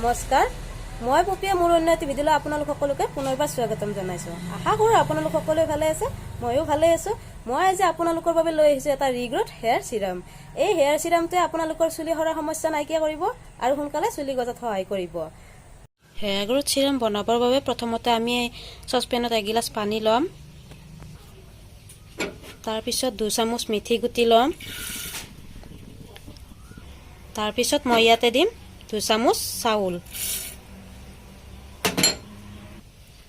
নমস্কাৰ মই পপিয়া মোৰ অন্য এটি ভিডিঅ'লৈ আপোনালোক সকলোকে পুনৰবাৰ স্বাগতম জনাইছো আশা কৰোঁ আপোনালোক সকলোৱে ভালে আছে মইও ভালে আছো মই আজি আপোনালোকৰ বাবে লৈ আহিছো এটা ৰিগ্ৰোথ হেয়াৰ সিৰাম এই হেয়াৰ সিৰামটোৱে আপোনালোকৰ চুলি সৰাৰ সমস্যা নাইকিয়া কৰিব আৰু সোনকালে চুলি গজাত সহায় কৰিব হেয়াৰ গ্ৰোথ সিৰাম বনাবৰ বাবে প্ৰথমতে আমি সসপেনত এক গিলাস পানী লম তাৰ পিছত 2 চামুচ মেথি গুটি লম তাৰ পিছত মই ইয়াতে দিম 2 চামুচ চাউল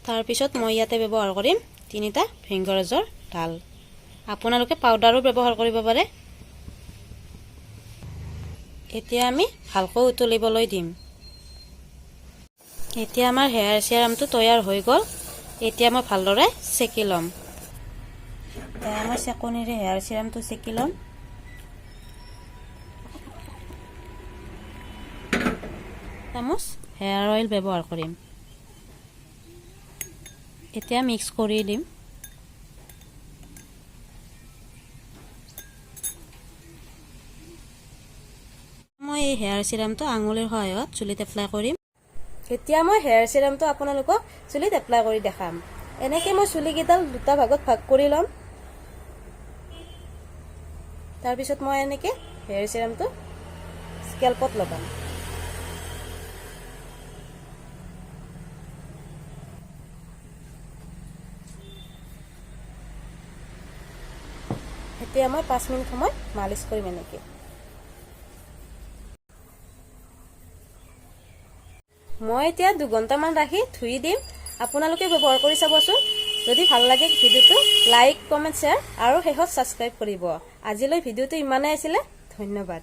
তাৰ পিছত মই ইয়াতে ব্যৱহাৰ কৰিম 3টা ভিংগৰাজৰ ডাল আপোনালোকে পাউডাৰো ব্যৱহাৰ কৰিব পাৰে এতিয়া আমি ভালকৈ উতলিবলৈ দিম এতিয়া আমাৰ হেয়াৰ সিৰামটো তৈয়াৰ হৈ গল এতিয়া মই ভালদৰে সেকি লম এতিয়া মই সেকনিৰে হেয়াৰ সিৰামটো সেকি লম চামুচ হেয়াৰ অইল ব্যৱহাৰ কৰিম এতিয়া মিক্স কৰি দিম মই এই হেয়াৰ সিৰামটো আঙুলিৰ সহায়ত চুলিত এপ্লাই কৰিম এতিয়া মই হেয়াৰ সিৰামটো আপোনালোকক চুলিত এপ্লাই কৰি দেখাম এনেকৈ মই চুলি কেইডাল দুটা ভাগত ভাগ কৰি লম তাৰ পিছত মই এনেকৈ হেয়াৰ সিৰামটো স্কেল্পত লগাম এতিয়া মই 5 মিনিট সময় মালিশ কৰিম এনেকৈ মই এতিয়া 2 ঘণ্টামান ৰাখি ধুই দিম আপোনালোকে ব্যৱহাৰ কৰি চাবচোন যদি ভাল লাগে ভিডিওটো লাইক কমেন্ট শেয়াৰ আৰু শেষত সাবস্ক্ৰাইব কৰিব আজিলৈ ভিডিওটো ইমানেই আছিল ধন্যবাদ